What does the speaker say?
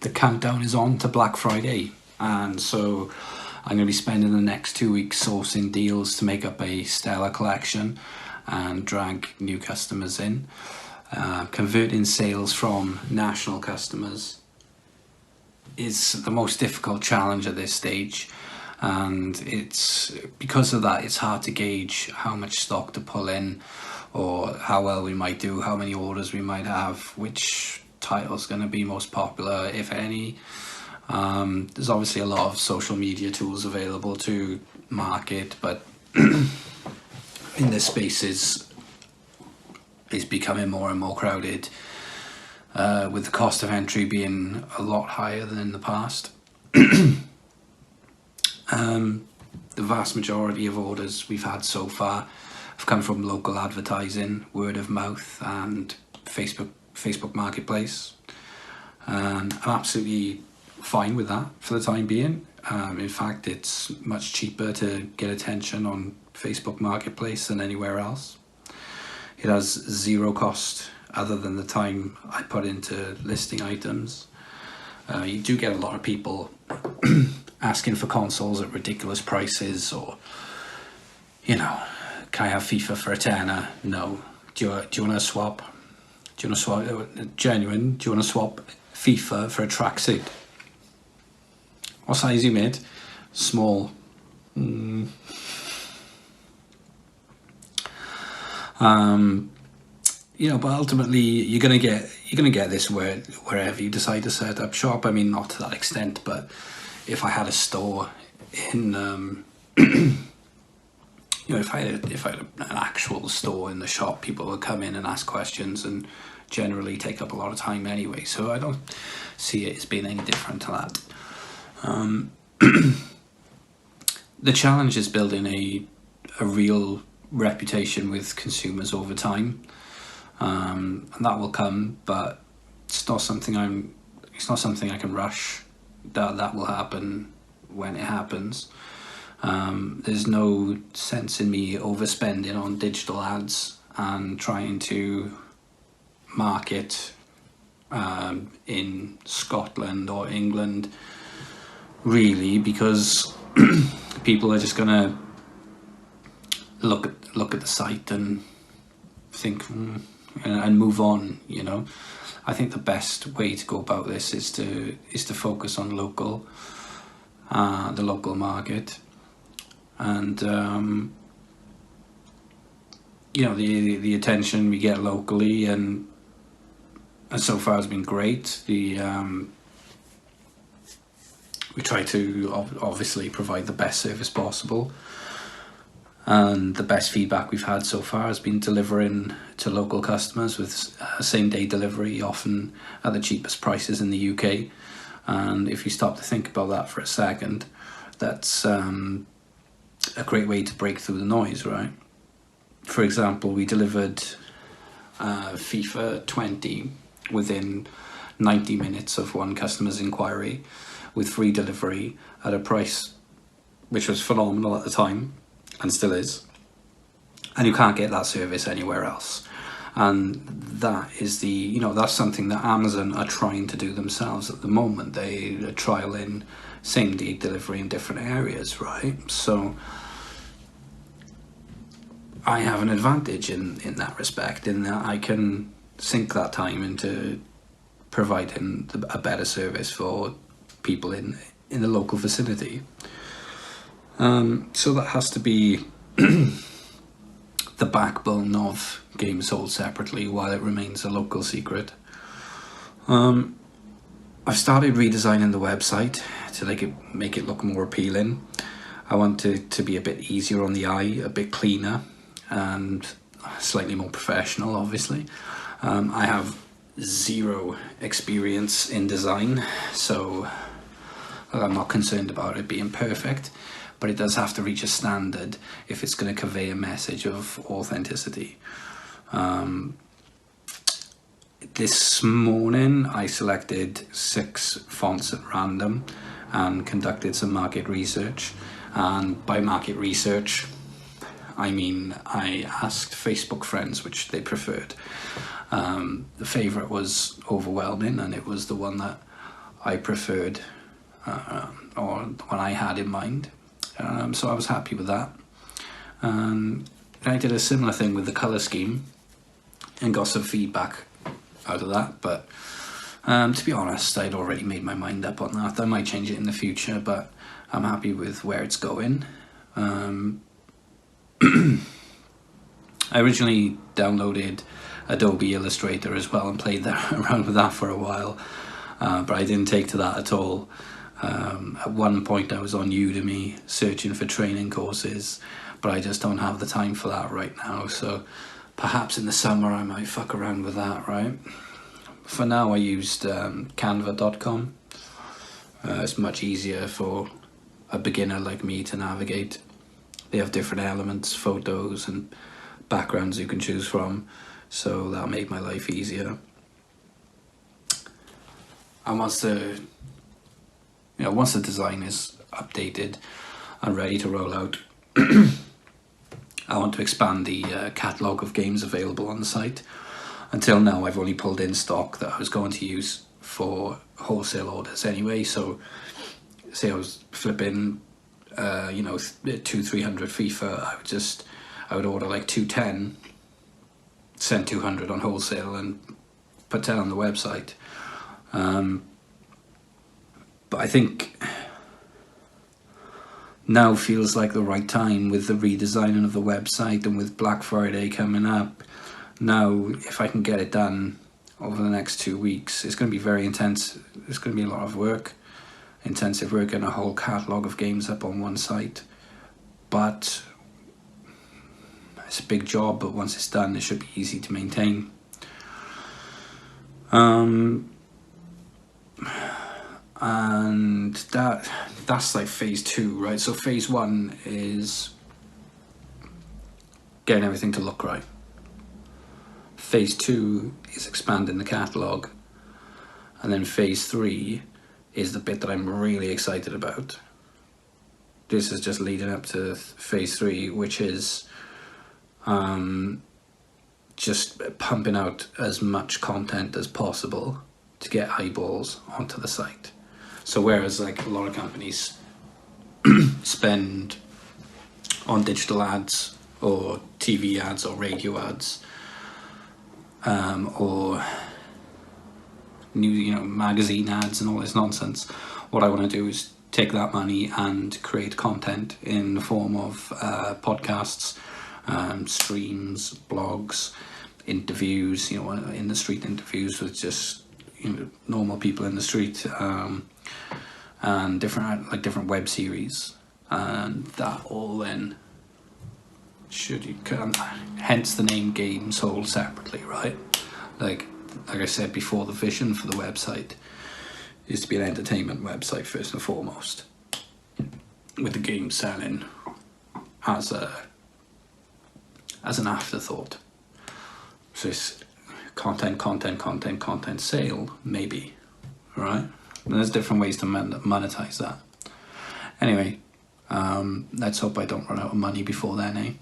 the countdown is on to Black Friday, and so I'm going to be spending the next 2 weeks sourcing deals to make up a stellar collection and drag new customers in. Converting sales from national customers is the most difficult challenge at this stage, and it's because of that it's hard to gauge how much stock to pull in or how well we might do, how many orders we might have, which title's going to be most popular, if any. There's obviously a lot of social media tools available to market, but in this space is becoming more and more crowded, with the cost of entry being a lot higher than in the past. The vast majority of orders we've had so far have come from local advertising, word of mouth, and Facebook Marketplace. I'm absolutely fine with that for the time being. In fact, it's much cheaper to get attention on Facebook Marketplace than anywhere else. It has zero cost other than the time I put into listing items. You do get a lot of people asking for consoles at ridiculous prices, or, can I have FIFA for a tenner? No. Do you want to swap? Do you want to swap? Genuine, do you want to swap FIFA for a tracksuit? What size you made? Small. But ultimately you're gonna get this wherever you decide to set up shop. I mean, not to that extent, but if I had a store in, if I had an actual store in the shop, people would come in and ask questions and generally take up a lot of time anyway. So I don't see it as being any different to that. The challenge is building a real reputation with consumers over time, and that will come, but it's not something I can rush. That will happen when it happens. There's no sense in me overspending on digital ads and trying to market in Scotland or England, really, because people are just gonna look at the site and think and move on. I think the best way to go about this is to focus on the local market, and the attention we get locally and so far has been great. We try to obviously provide the best service possible, and the best feedback we've had so far has been delivering to local customers with same-day delivery, often at the cheapest prices in the UK. And if you stop to think about that for a second, that's a great way to break through the noise, right? For example, we delivered FIFA 20 within 90 minutes of one customer's inquiry, with free delivery at a price which was phenomenal at the time and still is, and you can't get that service anywhere else. And that is that's something that Amazon are trying to do themselves at the moment. They are trialing same-day delivery in different areas, right? So I have an advantage in that respect, in that I can sink that time into providing a better service for people in the local vicinity. So that has to be the backbone of Games Sold Separately while it remains a local secret. I've started redesigning the website to make it look more appealing. I want it to be a bit easier on the eye, a bit cleaner, and slightly more professional, obviously. I have zero experience in design, so I'm not concerned about it being perfect, but it does have to reach a standard if it's going to convey a message of authenticity. This morning I selected 6 fonts at random and conducted some market research, and by market research I mean I asked Facebook friends which they preferred. The favourite was Overwhelming, and it was the one that I preferred, or the one I had in mind. So I was happy with that. I did a similar thing with the colour scheme and got some feedback out of that, but to be honest, I'd already made my mind up on that. I might change it in the future, but I'm happy with where it's going. I originally downloaded Adobe Illustrator as well and played around with that for a while, but I didn't take to that at all. At one point I was on Udemy searching for training courses, but I just don't have the time for that right now, so perhaps in the summer I might fuck around with that, right? For now I used canva.com. It's much easier for a beginner like me to navigate. They have different elements, photos and backgrounds you can choose from, so that'll make my life easier. And once the design is updated and ready to roll out, I want to expand the catalogue of games available on the site. Until now I've only pulled in stock that I was going to use for wholesale orders anyway, so say I was flipping 200-300 FIFA, I would order like 210, send 200 on wholesale and put 10 on the website. But I think now feels like the right time with the redesigning of the website and with Black Friday coming up. Now, if I can get it done over the next 2 weeks, it's going to be very intense. It's going to be a lot of work, intensive work, and a whole catalogue of games up on one site. But it's a big job, but once it's done, it should be easy to maintain. And that's like phase 2, right? So phase 1 is getting everything to look right. Phase 2 is expanding the catalogue, and then phase 3 is the bit that I'm really excited about. This is just leading up to phase 3, which is just pumping out as much content as possible to get eyeballs onto the site. So whereas like a lot of companies spend on digital ads or TV ads or radio ads, or magazine ads and all this nonsense, what I want to do is take that money and create content in the form of podcasts, streams, blogs, interviews, in the street interviews with just normal people in the street, and different web series, and that all then hence the name Gamesoldseparately, right? Like I said before, the vision for the website is to be an entertainment website first and foremost, with the game selling as an afterthought. So it's content sale, maybe, right? And there's different ways to monetize that. Anyway, let's hope I don't run out of money before then, eh?